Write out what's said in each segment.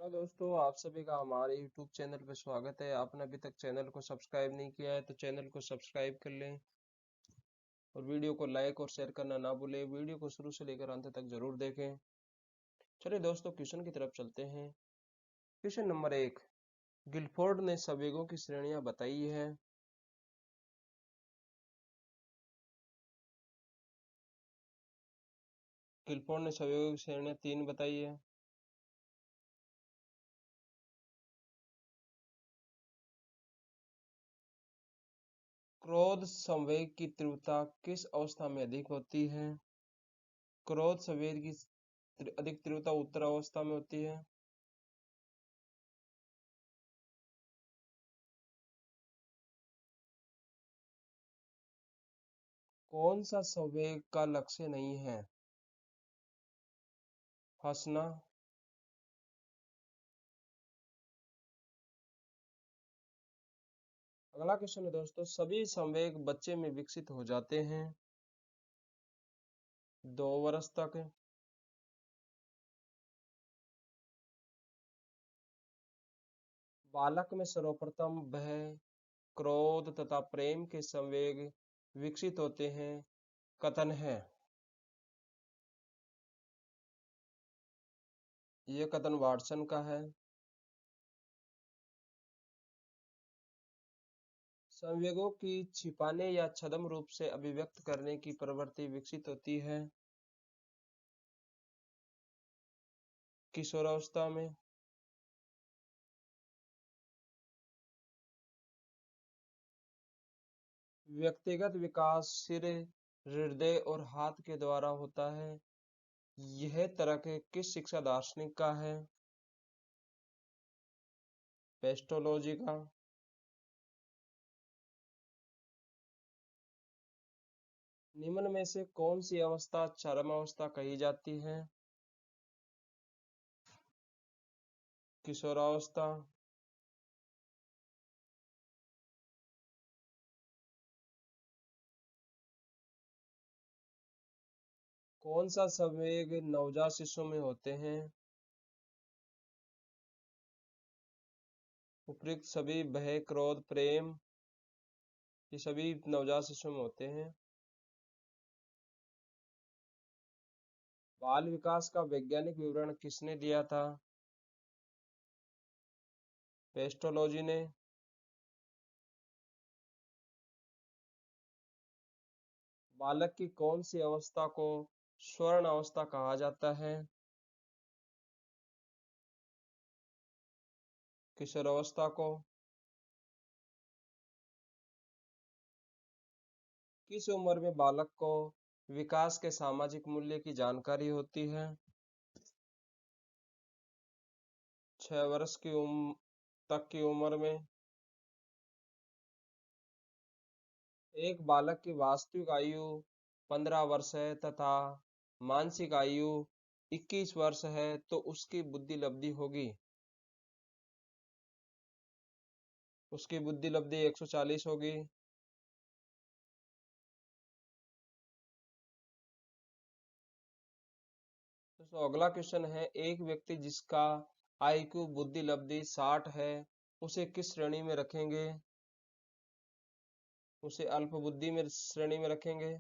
Hello दोस्तों, आप सभी का हमारे YouTube चैनल पर स्वागत है। आपने अभी तक चैनल को सब्सक्राइब नहीं किया है तो चैनल को सब्सक्राइब कर लें और वीडियो को लाइक और शेयर करना ना भूलें। वीडियो को शुरू से लेकर अंत तक जरूर देखें। चलिए दोस्तों, क्वेश्चन की तरफ चलते हैं। Question number 1। गिलफोर्ड ने संवेगों की श्रेणियां बताई है। गिलफोर्ड ने संवेगों की श्रेणियां 3 बताई है। क्रोध संवेग की तीव्रता किस अवस्था में अधिक होती है? क्रोध संवेग की अधिक तीव्रता उत्तर अवस्था में होती है। कौन सा संवेग का लक्ष्य नहीं है? हंसना। अगला क्वेश्चन है दोस्तों, सभी संवेग बच्चे में विकसित हो जाते हैं 2 वर्ष तक। बालक में सर्वप्रथम भय, क्रोध तथा प्रेम के संवेग विकसित होते हैं। कथन है। यह कथन वाटसन का है। संवेगों की छिपाने या छद्म रूप से अभिव्यक्त करने की प्रवृत्ति विकसित होती है किशोरावस्था में। व्यक्तिगत विकास सिर, हृदय और हाथ के द्वारा होता है। यह तर्क किस शिक्षा दार्शनिक का है? पेस्टोलॉजी का। निम्न में से कौन सी अवस्था चरमावस्था कही जाती है? किशोरावस्था। कौन सा संवेग नवजात शिशु में होते हैं? उपयुक्त सभी भय, क्रोध, प्रेम, ये सभी नवजात शिशु में होते हैं। बाल विकास का वैज्ञानिक विवरण किसने दिया था? पेस्टोलॉजी ने। बालक की कौन सी अवस्था को स्वर्ण अवस्था कहा जाता है? किशोरावस्था को। किस उम्र में बालक को विकास के सामाजिक मूल्य की जानकारी होती है? 6 वर्ष की उम्र तक की उम्र में। एक बालक की वास्तविक आयु 15 वर्ष है तथा मानसिक आयु 21 वर्ष है तो उसकी बुद्धि लब्धि होगी। उसकी बुद्धि लब्धि 140 होगी। तो अगला क्वेश्चन है, एक व्यक्ति जिसका आईक्यू बुद्धि लब्धि 60 है उसे किस श्रेणी में रखेंगे? उसे अल्प बुद्धि में श्रेणी में रखेंगे।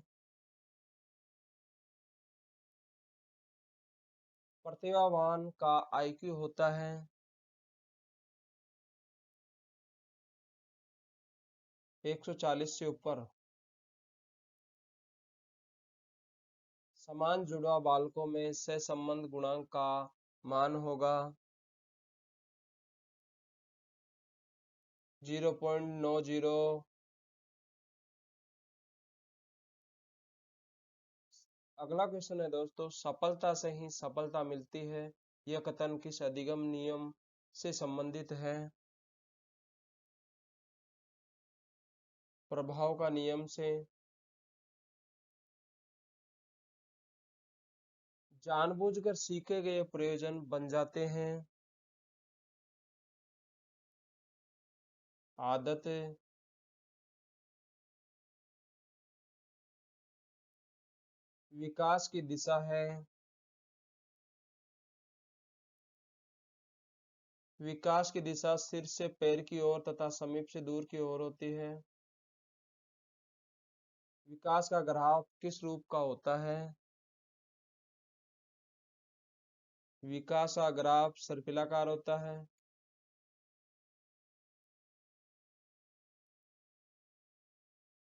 प्रतिभावान का आईक्यू होता है 140 से ऊपर। समान जुड़वा बालकों में सहसंबंध गुणांक का मान होगा 0.90। अगला क्वेश्चन है दोस्तों, सफलता से ही सफलता मिलती है, यह कथन किस अधिगम नियम से संबंधित है? प्रभाव का नियम से। जानबूझकर सीखे गए प्रयोजन बन जाते हैं आदत। विकास की दिशा है विकास की दिशा सिर से पैर की ओर तथा समीप से दूर की ओर होती है। विकास का ग्राफ किस रूप का होता है? विकास का ग्राफ सर्पिलाकार होता है।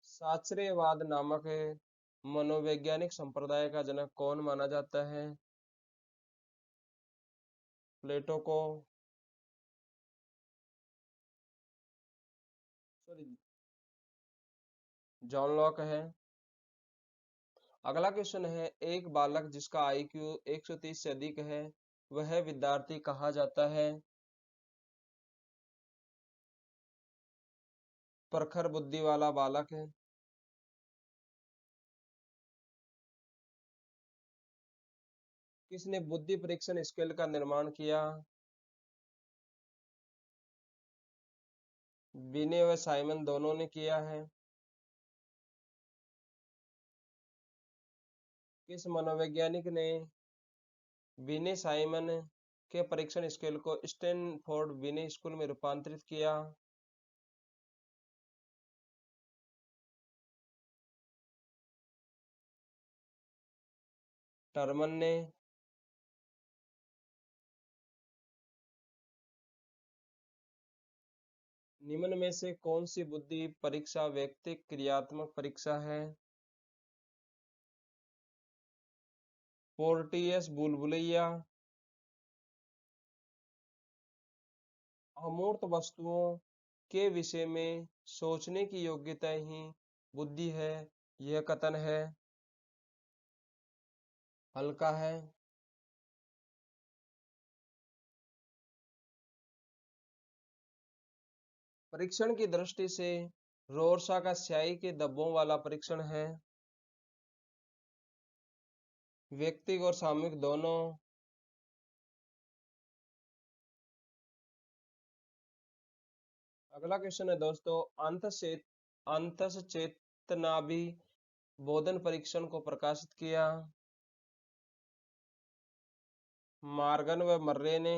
शास्त्रीयवाद नामक मनोवैज्ञानिक संप्रदाय का जनक कौन माना जाता है? प्लेटो को, सॉरी, जॉन लॉक है। अगला क्वेश्चन है, एक बालक जिसका आईक्यू 130 से अधिक है वह विद्यार्थी कहा जाता है? प्रखर बुद्धि वाला बालक है। किसने बुद्धि परीक्षण स्केल का निर्माण किया? बिने व साइमन दोनों ने किया है। किस मनोवैज्ञानिक ने बिने साइमन के परीक्षण स्केल को स्टैनफोर्ड बिने स्कूल में रूपांतरित किया? टर्मन ने। निम्न में से कौन सी बुद्धि परीक्षा व्यक्तिक क्रियात्मक परीक्षा है? पोर्टियस बुलबुलैया। अमूर्त वस्तुओं के विषय में सोचने की योग्यता ही बुद्धि है, यह कथन है। हल्का है। परीक्षण की दृष्टि से रोरसा का स्याही के धब्बों वाला परीक्षण है। व्यक्तिक और सामूहिक दोनों। अगला क्वेश्चन है दोस्तों, अंतस चेतनाभि बोधन परीक्षण को प्रकाशित किया? मार्गन व मर्रे ने।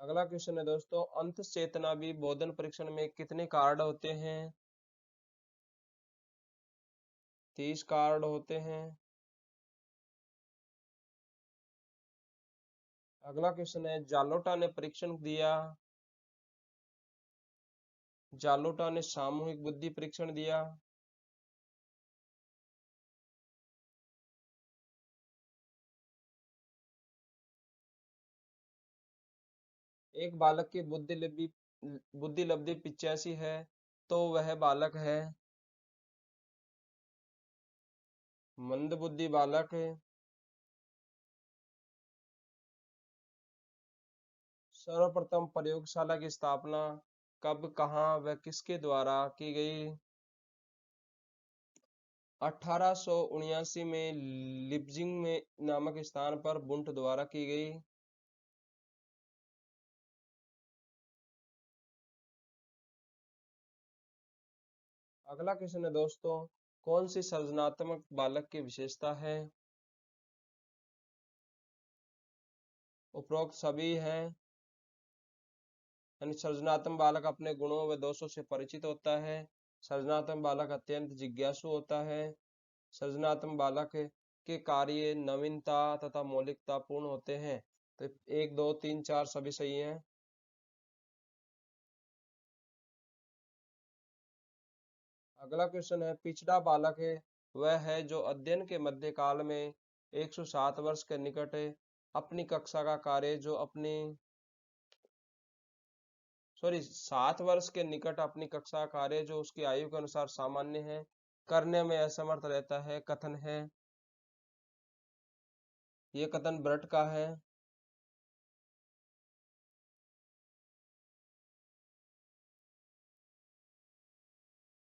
अगला क्वेश्चन है दोस्तों, अंतस चेतनाभि बोधन परीक्षण में कितने कार्ड होते हैं? 30 कार्ड होते हैं। अगला क्वेश्चन है, जालोटा ने परीक्षण दिया? जालोटा ने सामूहिक बुद्धि परीक्षण दिया। एक बालक की बुद्धि लब्धि 85 है तो वह बालक है? मंद बुद्धि बालक है। सर्वप्रथम प्रयोगशाला की स्थापना कब, कहाँ व किसके द्वारा की गई? 1879 में लिप्जिंग में नामक स्थान पर बुंट द्वारा की गई। अगला क्वेश्चन है दोस्तों, कौन सी सर्जनात्मक बालक की विशेषता है? उपरोक्त सभी हैं। यानी सर्जनात्मक बालक अपने गुणों व दोषों से परिचित होता है। सर्जनात्मक बालक अत्यंत जिज्ञासु होता है। सर्जनात्मक बालक के कार्य नवीनता तथा मौलिकता पूर्ण होते हैं। तो 1 2 3 4 सभी सही हैं। अगला क्वेश्चन है, पिछड़ा बालक है वह है जो अध्ययन के मध्यकाल में 107 वर्ष के निकट अपनी कक्षा का कार्य जो अपनी 7 वर्ष के निकट अपनी कक्षा कार्य जो उसकी आयु के अनुसार सामान्य है करने में असमर्थ रहता है, कथन है। ये कथन ब्रट का है।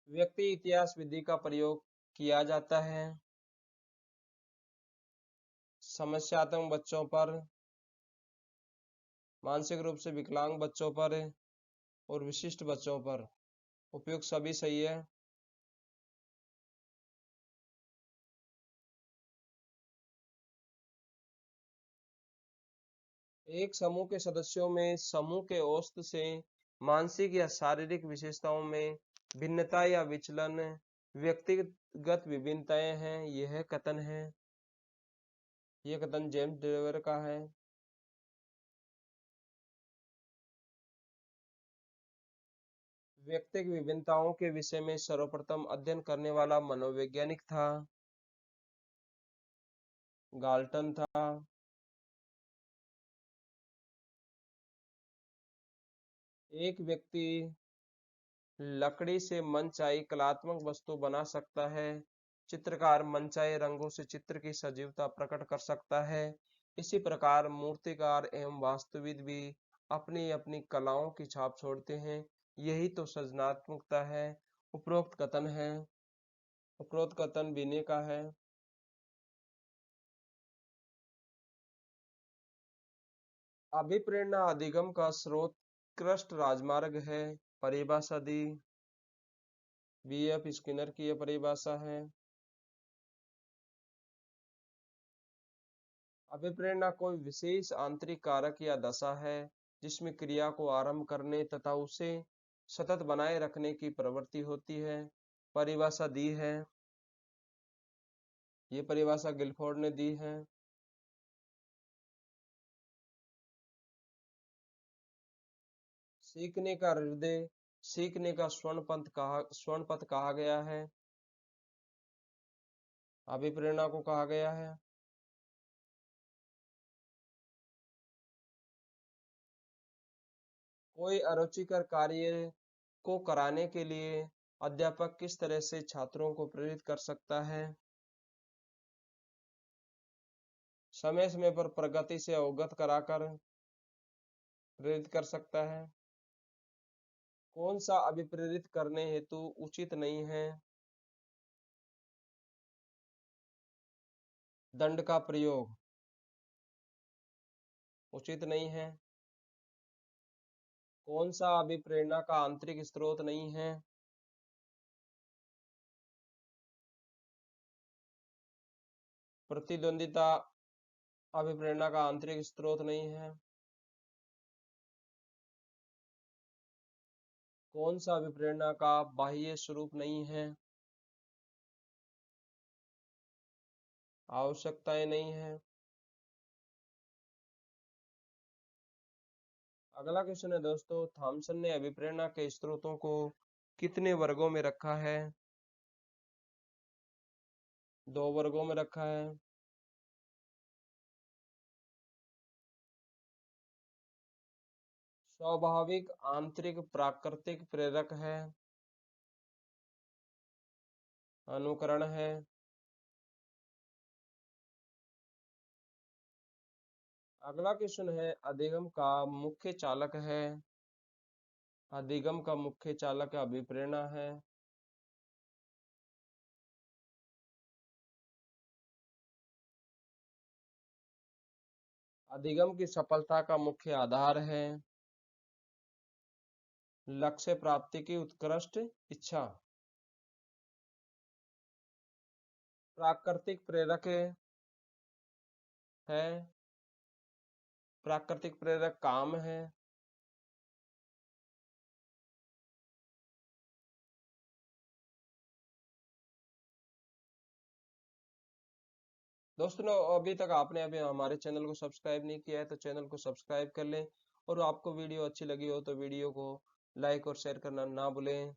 व्यक्ति इतिहास विधि का प्रयोग किया जाता है समस्यात्मक बच्चों पर, मानसिक रूप से विकलांग बच्चों पर और विशिष्ट बच्चों पर। उपयुक्त सभी सही है। एक समूह के सदस्यों में समूह के औसत से मानसिक या शारीरिक विशेषताओं में भिन्नता या विचलन व्यक्तिगत विभिन्नताएं हैं। यह कथन है, यह कथन जेम्स डेवर का है। व्यक्तिगत विभिन्नताओं के विषय में सर्वप्रथम अध्ययन करने वाला मनोवैज्ञानिक था, गाल्टन था। एक व्यक्ति लकड़ी से मनचाही कलात्मक वस्तु बना सकता है। चित्रकार मनचाहे रंगों से चित्र की सजीवता प्रकट कर सकता है। इसी प्रकार मूर्तिकार एवं वास्तुविद भी अपनी अपनी कलाओं की छाप छोड़ते हैं। यही तो सृजनात्मकता है। उपरोक्त कथन है, उपरोक्त कथन विनय का है। अभिप्रेरणा अधिगम का स्रोत कृष्ट राजमार्ग है। परिभाषा दी, बीएफ स्किनर की यह परिभाषा है। अभिप्रेरणा कोई विशेष आंतरिक कारक या दशा है जिसमें क्रिया को आरंभ करने तथा उसे सतत बनाए रखने की प्रवृत्ति होती है। परिभाषा दी है, ये परिभाषा गिलफोर्ड ने दी है। सीखने का हृदय, सीखने का स्वर्ण पथ कहा गया है। अभिप्रेरणा को कहा गया है। कोई अरुचिकर कार्य को कराने के लिए अध्यापक किस तरह से छात्रों को प्रेरित कर सकता है? समय समय पर प्रगति से अवगत कराकर प्रेरित कर सकता है। कौन सा अभिप्रेरित करने हेतु उचित नहीं है? दंड का प्रयोग उचित नहीं है। कौन सा अभिप्रेरणा का आंतरिक स्रोत नहीं है? प्रतिद्वंदिता अभिप्रेरणा का आंतरिक स्रोत नहीं है। कौन सा अभिप्रेरणा का बाह्य स्वरूप नहीं है? आवश्यकताएं नहीं है। अगला क्वेश्चन है दोस्तों, थॉमसन ने अभिप्रेरणा के स्रोतों को कितने वर्गों में रखा है? 2 वर्गों में रखा है। स्वाभाविक, आंतरिक, प्राकृतिक प्रेरक है, अनुकरण है। अगला क्वेश्चन है, अधिगम का मुख्य चालक है। अधिगम का मुख्य चालक अभिप्रेरणा है। अधिगम की सफलता का मुख्य आधार है लक्ष्य प्राप्ति की उत्कृष्ट इच्छा। प्राकृतिक प्रेरक है, प्राकृतिक प्रेरक काम है। दोस्तों अभी तक आपने अभी हमारे चैनल को सब्सक्राइब नहीं किया है तो चैनल को सब्सक्राइब कर लें, और आपको वीडियो अच्छी लगी हो तो वीडियो को लाइक और शेयर करना ना भूलें,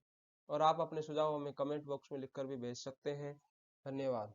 और आप अपने सुझाव हमें कमेंट बॉक्स में लिखकर भी भेज सकते हैं। धन्यवाद।